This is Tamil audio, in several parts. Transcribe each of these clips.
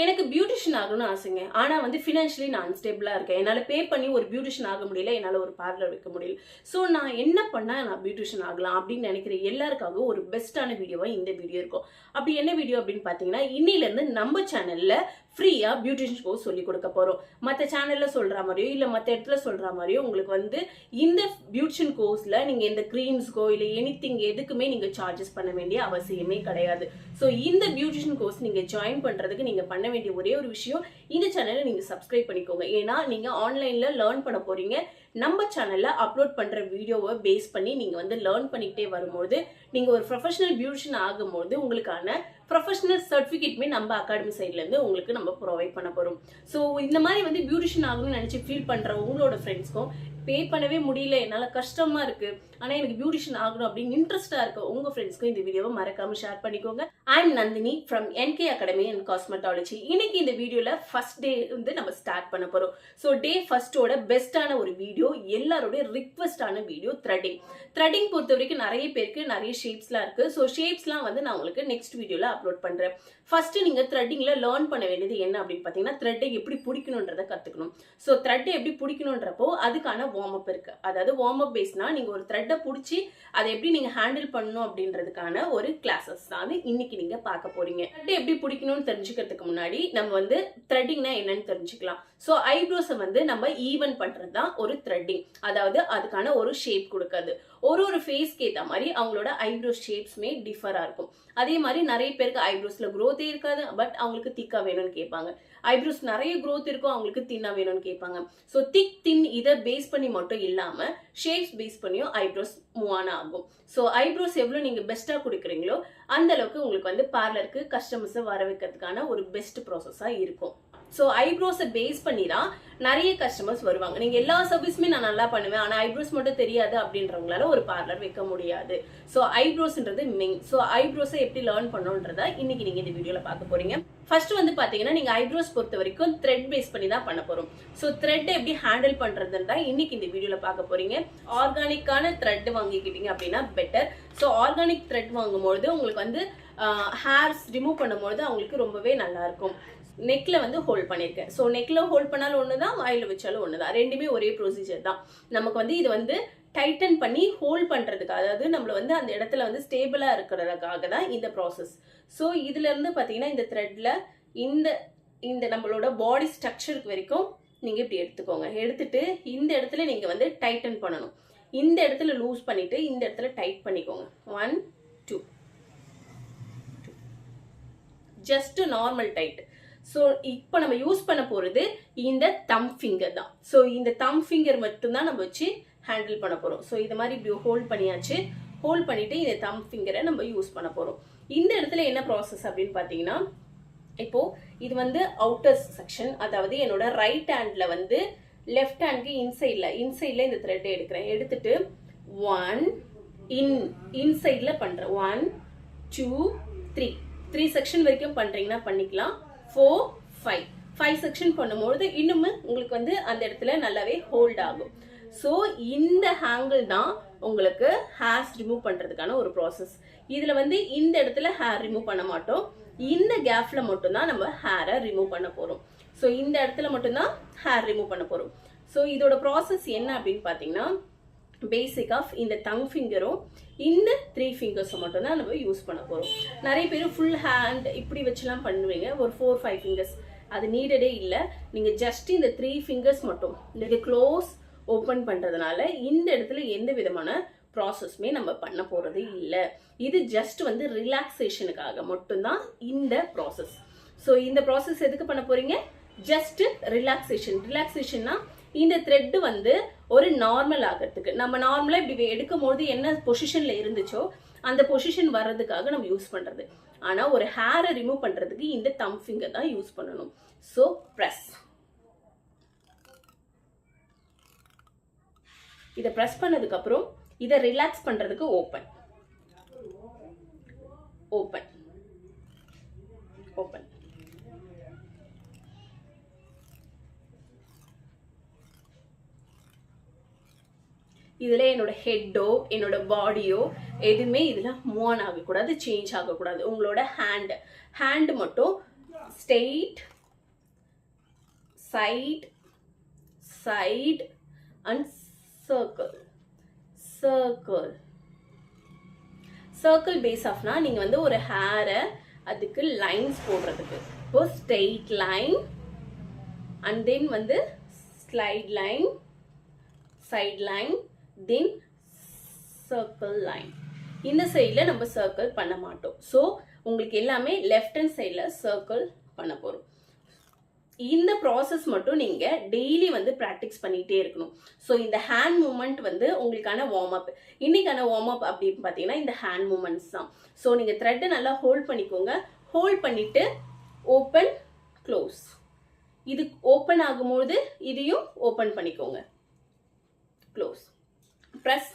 எனக்கு பியூட்டிஷியன் ஆகணும்னு ஆசைங்க. ஆனா வந்து ஃபினான்ஷியலி நான் அன்ஸ்டேபிளா இருக்கேன். என்னால பே பண்ணி ஒரு பியூட்டிஷியன் ஆக முடியல. என்னால ஒரு பார்லர் வைக்க முடியல. ஸோ நான் என்ன பண்ணா நான் பியூட்டிஷியன் ஆகலாம் அப்படின்னு நினைக்கிற எல்லாருக்காகவும் ஒரு பெஸ்ட்டான வீடியோவா இந்த வீடியோ இருக்கும். அப்படி என்ன வீடியோ அப்படின்னு பார்த்தீங்கன்னா, இன்னிலேருந்து நம்ம சேனல்ல ஃப்ரீயா பியூட்டிஷியன் கோர்ஸ் சொல்லி கொடுக்க போறோம். மற்ற சேனல்ல சொல்ற மாதிரியோ இல்ல மற்ற இடத்துல சொல்ற மாதிரியோ உங்களுக்கு வந்து இந்த பியூட்டிஷியன் கோர்ஸ்ல நீங்க இந்த கிரீம்ஸ்க்கோ இல்ல எனிதிங் எதுக்குமே நீங்க சார்ஜஸ் பண்ண வேண்டிய அவசியமே கிடையாது. ஸோ இந்த பியூட்டிஷியன் கோர்ஸ் நீங்க ஜாயின் பண்றதுக்கு நீங்க பண்ண வேண்டிய ஒரே ஒரு விஷயம், இந்த சேனலை நீங்க சப்ஸ்கிரைப் பண்ணிக்கோங்க. ஏன்னா நீங்க ஆன்லைன்ல லேர்ன் பண்ண போறீங்க. நம்ம சேனல்ல அப்லோட் பண்ற வீடியோவை பேஸ் பண்ணி நீங்க வந்து லேர்ன் பண்ணிக்கிட்டே வரும்போது நீங்க ஒரு ப்ரொஃபஷனல் பியூட்டிஷியன் ஆகும்போது உங்களுக்கான ப்ரொஃபஷனல் சர்டிஃபிகேட்மே நம்ம அகாடமி சைட்ல இருந்து உங்களுக்கு நம்ம ப்ரொவைட் பண்ண போறோம். ஸோ இந்த மாதிரி வந்து பியூட்டிஷியன் ஆகணும்னு நினைச்சு ஃபீல் பண்ற உங்களோட ஃப்ரெண்ட்ஸ்க்கும் பே பண்ணவே முடியல, என்னால கஷ்டமா இருக்கு, ஆனா எனக்கு பியூட்டிஷியன் ஆகணும் அப்படின்னு இன்ட்ரெஸ்டா இருக்கு உங்க ஃப்ரெண்ட்ஸ்க்கும் இந்த வீடியோவை மறக்காம ஷேர் பண்ணிக்கோங்க. I am Nandini from NK academy and cosmetology. இன்னைக்கு இந்த வீடியோல ஃபர்ஸ்ட் டே வந்து நம்ம ஸ்டார்ட் பண்ண போறோம். ஸோ டே ஃபர்ஸ்டோட பெஸ்டான ஒரு வீடியோ, எல்லாரோட ரிக்வெஸ்டான வீடியோ த்ரெட்டிங். த்ரெட்டிங் பொறுத்த வரைக்கும் நிறைய பேருக்கு நிறைய ஷேப்ஸ்லாம் இருக்கு. ஸோ ஷேப்ஸ்லாம் வந்து நான் உங்களுக்கு நெக்ஸ்ட் வீடியோல அப்லோட் பண்றேன். ஃபர்ஸ்ட் நீங்க த்ரெட்டிங்ல லேர்ன் பண்ண வேண்டியது என்ன அப்படின்னு பாத்தீங்கன்னா, த்ரெட்டை எப்படி பிடிக்கணும்ன்றதை கத்துக்கணும். ஸோ த்ரெட்டை எப்படி பிடிக்கணும்ன்றப்போ அதுக்கான வார்ம் அப் இருக்கு. அதாவது வார்ம் அப் பேஸ்னா நீங்க ஒரு த்ரெட்டை பிடிச்சி அதை எப்படி நீங்க ஹேண்டில் பண்ணணும் அப்படின்றதுக்கான ஒரு கிளாஸஸ் தான் இன்னைக்கு நீங்க பார்க்க போறீங்க. த்ரெட்டை எப்படி பிடிக்கணும்னு தெரிஞ்சுக்கிறதுக்கு முன்னாடி நம்ம வந்து த்ரெட்டிங்னா என்னன்னு தெரிஞ்சுக்கலாம். ஸோ ஐப்ரோஸை வந்து நம்ம ஈவன் பண்றது தான் ஒரு த்ரெட்டிங். அதாவது அதுக்கான ஒரு ஷேப் கொடுக்காது. ஒரு ஃபேஸ்க்கு ஏற்ற மாதிரி அவங்களோட ஐப்ரோ ஷேப்ஸ்மே டிஃபரா இருக்கும். அதே மாதிரி நிறைய பேருக்கு ஐப்ரோஸ்ல growth இருக்காது, பட் அவங்களுக்கு திக்கா வேணும்னு கேட்பாங்க. ஐப்ரோஸ் நிறைய growth இருக்கும், அவங்களுக்கு தின்னா வேணும்னு கேட்பாங்க. ஸோ திக் தின் இதை பேஸ் பண்ணி மட்டும் இல்லாம ஷேப்ஸ் பேஸ் பண்ணியும் ஐப்ரோஸ் மூவ் ஆன் ஆகும். ஸோ ஐப்ரோஸ் எவ்வளவு நீங்க பெஸ்டா கொடுக்குறீங்களோ அந்த அளவுக்கு உங்களுக்கு வந்து பார்லருக்கு கஸ்டமர்ஸை வர வைக்கிறதுக்கான ஒரு பெஸ்ட் ப்ராசஸா இருக்கும். ஸோ ஐப்ரோஸை பேஸ் பண்ணி தான் நிறைய கஸ்டமர்ஸ் வருவாங்க. நீங்க எல்லா சர்வீஸுமே நான் நல்லா பண்ணுவேன், ஆனா ஐப்ரோஸ் மட்டும் தெரியாது அப்படின்றவங்களால ஒரு பார்லர் வைக்க முடியாது. ஸோ ஐப்ரோஸ்ன்றது மெயின். ஸோ ஐப்ரோஸை எப்படி லேர்ன் பண்ணணுன்றத இன்னைக்கு நீங்க இந்த வீடியோல பார்க்க போறீங்க. ஃபர்ஸ்ட் வந்து பாத்தீங்கன்னா, நீங்க ஐப்ரோஸ் பொறுத்த வரைக்கும் த்ரெட் பேஸ் பண்ணி தான் பண்ண போறோம். ஸோ த்ரெட் எப்படி ஹேண்டில் பண்றதுன்னு தான் இன்னைக்கு இந்த வீடியோல பார்க்க போறீங்க. ஆர்கானிக்கான த்ரெட் வாங்கிக்கிட்டீங்க அப்படின்னா பெட்டர். ஸோ ஆர்கானிக் த்ரெட் வாங்கும்போது உங்களுக்கு வந்து ஹேர்ஸ் ரிமூவ் பண்ணும்போது அவங்களுக்கு ரொம்பவே நல்லா இருக்கும். நெக்ல வந்து ஹோல்ட் பண்ணியிருக்கேன். ஸோ நெக்ல ஹோல்ட் பண்ணாலும் ஒண்ணுதான், வாயில வச்சாலும் ஒண்ணுதான், ரெண்டுமே ஒரே ப்ரொசீஜர் தான். நமக்கு வந்து இது வந்து டைட்டன் பண்ணி ஹோல்ட் பண்றதுக்கு, அதாவது நம்மள வந்து அந்த இடத்துல வந்து ஸ்டேபிளா இருக்கிறதுக்காக தான் இந்த ப்ராசஸ். ஸோ இதுல இருந்து பாத்தீங்கன்னா இந்த த்ரெட்ல இந்த நம்மளோட பாடி ஸ்ட்ரக்சருக்கு வரைக்கும் நீங்க இப்படி எடுத்துக்கோங்க. எடுத்துட்டு இந்த இடத்துல நீங்க வந்து டைட்டன் பண்ணணும். இந்த இடத்துல லூஸ் பண்ணிட்டு இந்த இடத்துல டைட் பண்ணிக்கோங்க. 1 2 ஜஸ்ட் நார்மல் டைட். ஸோ இப்போ நம்ம யூஸ் பண்ண போறது இந்த தம் ஃபிங்கர் தான். ஸோ இந்த தம் ஃபிங்கர் மட்டும்தான் நம்ம வச்சு ஹேண்டில் பண்ண போறோம். ஸோ இது மாதிரி இப்படி ஹோல்ட் பண்ணியாச்சு. ஹோல்ட் பண்ணிட்டு இந்த தம் ஃபிங்கரை நம்ம யூஸ் பண்ண போறோம். இந்த இடத்துல என்ன ப்ராசஸ் அப்படின்னு பாத்தீங்கன்னா, இப்போ இது வந்து அவுட்டர் செக்ஷன், அதாவது என்னோட ரைட் ஹேண்ட்ல வந்து லெஃப்ட் ஹேண்ட்க்கு இன்சைட்ல இந்த த்ரெட்டை எடுக்கிறேன். எடுத்துட்டு 1 இன்சைட்ல பண்றேன். 1 2 3 செக்ஷன் வரைக்கும் பண்றீங்கன்னா பண்ணிக்கலாம். 4 5 செக்ஷன் பண்ணும்போது இன்னுமே உங்களுக்கு வந்து அந்த இடத்துல நல்லாவே ஹோல்ட் ஆகும். ஸோ இந்த ஹேங்கிள் தான் உங்களுக்கு ஹேர்ஸ் ரிமூவ் பண்றதுக்கான ஒரு ப்ராசஸ். இதுல வந்து இந்த இடத்துல ஹேர் ரிமூவ் பண்ண மாட்டோம், இந்த கேப்ல மட்டும்தான் நம்ம ஹேரை ரிமூவ் பண்ண போறோம். ஸோ இந்த இடத்துல மட்டும்தான் ஹேர் ரிமூவ் பண்ண போறோம். ஸோ இதோட ப்ராசஸ் என்ன அப்படின்னு பாத்தீங்கன்னா, பேசிக் ஆஃப் இந்த தங் ஃபிங்கரும் இந்த 3 ஃபிங்கர்ஸும் மட்டும் தான் நம்ம யூஸ் பண்ண போறோம். நிறைய பேர் ஃபுல் ஹேண்ட் இப்படி வச்சுலாம் பண்ணுவீங்க, ஒரு 4 5 ஃபிங்கர்ஸ், அது நீடடே இல்லை. நீங்க ஜஸ்ட் இந்த 3 ஃபிங்கர்ஸ் மட்டும் நீங்க க்ளோஸ் ஓப்பன் பண்றதுனால இந்த இடத்துல எந்த விதமான ப்ராசஸ்மே நம்ம பண்ண போறது இல்லை. இது ஜஸ்ட் வந்து ரிலாக்ஸேஷனுக்காக மட்டும்தான் இந்த ப்ராசஸ். ஸோ இந்த ப்ராசஸ் எதுக்கு பண்ண போறீங்க? ஜஸ்ட் ரிலாக்ஸேஷன்னா இந்த த்ரெட் வந்து ஒரு நார்மல் ஆகிறதுக்கு, நம்ம நார்மலா இப்படி எடுக்கும் போது என்ன பொசிஷன்ல இருந்துச்சோ அந்த பொசிஷன் வர்றதுக்காக நம்ம யூஸ் பண்றது. ஆனா ஒரு ஹேரை ரிமூவ் பண்றதுக்கு இந்த தம் ஃபிங்கர் தான் யூஸ் பண்ணணும். ஸோ பிரஸ், இதை பிரஸ் பண்ணதுக்கு அப்புறம் இதை ரிலாக்ஸ் பண்றதுக்கு ஓப்பன். இதுல என்னோட ஹெட்டோ என்னோட பாடியோ எதுவுமே இதுல மூவ் ஆன் ஆகக்கூடாது, சேஞ்ச் ஆகக்கூடாது. உங்களோட ஹேண்ட் மட்டும் straight, side, side and circle. Circle. Circle base ஆஃப்னா நீங்க வந்து ஒரு ஹேரை அதுக்கு லைன்ஸ் போடுறதுக்கு. இப்போ straight line and then வந்து slide line, side line, then circle line. இந்த சைடில் நம்ம சர்க்கிள் பண்ண மாட்டோம். ஸோ உங்களுக்கு எல்லாமே லெஃப்ட் ஹேண்ட் சைடில் சர்க்கிள் பண்ண போகிறோம். இந்த ப்ராசஸ் மட்டும் நீங்கள் டெய்லி வந்து ப்ராக்டிஸ் பண்ணிகிட்டே இருக்கணும். ஸோ இந்த ஹேண்ட் மூமெண்ட் வந்து உங்களுக்கான வார்ம் அப். இன்னைக்கான வார்ம் அப் அப்படின்னு பார்த்தீங்கன்னா இந்த ஹேண்ட் மூமெண்ட்ஸ் தான். ஸோ நீங்கள் த்ரெட்டை நல்லா ஹோல்ட் பண்ணிக்கோங்க. ஹோல்ட் பண்ணிவிட்டு ஓப்பன் க்ளோஸ். இது ஓப்பன் ஆகும்போது இதையும் ஓப்பன் பண்ணிக்கோங்க. க்ளோஸ். ப்ரெஸ்.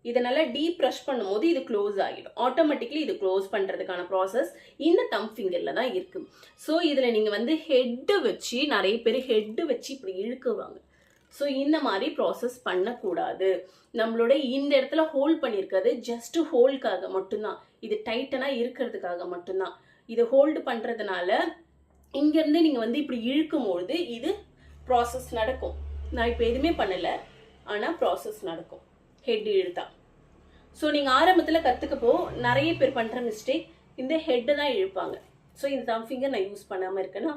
இதை நல்லா டீப் ப்ரெஷ் பண்ணும்போது இது க்ளோஸ் ஆகிடும். ஆட்டோமேட்டிக்லி இது க்ளோஸ் பண்ணுறதுக்கான ப்ராசஸ் இந்த தம் ஃபிங்கரில் தான் இருக்குது. ஸோ இதில் நீங்கள் வந்து ஹெட்டு வச்சு நிறைய பேர் ஹெட்டு வச்சு இப்படி இழுக்குவாங்க. ஸோ இந்த மாதிரி ப்ராசஸ் பண்ணக்கூடாது. நம்மளோட இந்த இடத்துல ஹோல்ட் பண்ணியிருக்கிறது ஜஸ்ட் ஹோல்டுக்காக மட்டும்தான். இது டைட்டனாக இருக்கிறதுக்காக மட்டும்தான். இதை ஹோல்டு பண்ணுறதுனால இங்கேருந்து நீங்கள் வந்து இப்படி இழுக்கும்பொழுது இது ப்ராசஸ் நடக்கும். நான் இப்போ எதுவுமே பண்ணலை, ஆனால் ப்ராசஸ் நடக்கும் ஹெட் இழுத்தா. ஸோ நீங்கள் ஆரம்பத்தில் கற்றுக்கப்போ நிறைய பேர் பண்ணுற மிஸ்டேக் இந்த ஹெட்டை தான் இழுப்பாங்க. ஸோ இந்த தம் ஃபிங்கர் நான் யூஸ் பண்ணாமல் இருக்கேன்னா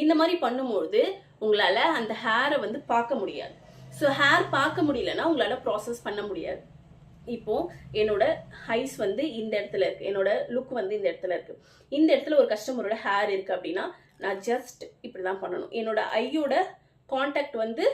இந்த மாதிரி பண்ணும்பொழுது உங்களால் அந்த ஹேரை வந்து பார்க்க முடியாது. ஸோ ஹேர் பார்க்க முடியலன்னா உங்களால் ப்ராசஸ் பண்ண முடியாது. இப்போது என்னோட ஹைஸ் வந்து இந்த இடத்துல இருக்குது, என்னோட லுக் வந்து இந்த இடத்துல இருக்குது. இந்த இடத்துல ஒரு கஸ்டமரோட ஹேர் இருக்குது அப்படின்னா நான் ஜஸ்ட் இப்படி தான் பண்ணணும். என்னோட ஐயோட கான்டாக்ட் வந்து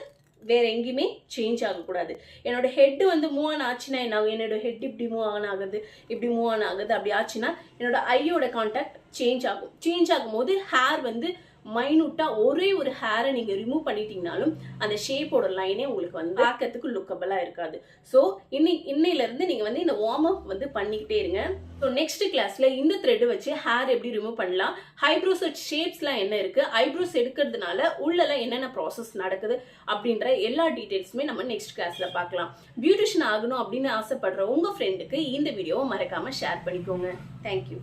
வேற எங்கேயுமே சேஞ்ச் ஆகக்கூடாது. என்னோட ஹெட் வந்து மூவ் ஆன் ஆச்சுன்னா என்ன ஆகும்? என்னோட ஹெட் இப்படி மூவ் ஆன் ஆகுது, இப்படி மூவ் ஆன் ஆகுது. அப்படி ஆச்சுன்னா என்னோட ஐயோட கான்டாக்ட் சேஞ்ச் ஆகும். சேஞ்ச் ஆகும்போது ஹேர் வந்து மைனூட்டாக ஒரே ஒரு ஹேரை நீங்கள் ரிமூவ் பண்ணிட்டீங்கனாலும் அந்த ஷேப்போட லைனே உங்களுக்கு வந்து பார்க்கறதுக்கு லுக்கபிளாக இருக்காது. ஸோ இன்னையிலேருந்து நீங்கள் வந்து இந்த வார்ம் அப் வந்து பண்ணிக்கிட்டே இருங்க. ஸோ நெக்ஸ்ட் கிளாஸில் இந்த த்ரெட்டு வச்சு ஹேர் எப்படி ரிமூவ் பண்ணலாம், ஐப்ரோஸ் ஷேப்ஸ்லாம் என்ன இருக்குது, ஐப்ரோஸ் எடுக்கிறதுனால உள்ளெல்லாம் என்னென்ன ப்ராசஸ் நடக்குது அப்படின்ற எல்லா டீட்டெயில்ஸுமே நம்ம நெக்ஸ்ட் கிளாஸில் பார்க்கலாம். பியூட்டிஷியன் ஆகணும் அப்படின்னு ஆசைப்படுற உங்கள் ஃப்ரெண்டுக்கு இந்த வீடியோவை மறக்காமல் ஷேர் பண்ணிக்கோங்க. தேங்க்யூ.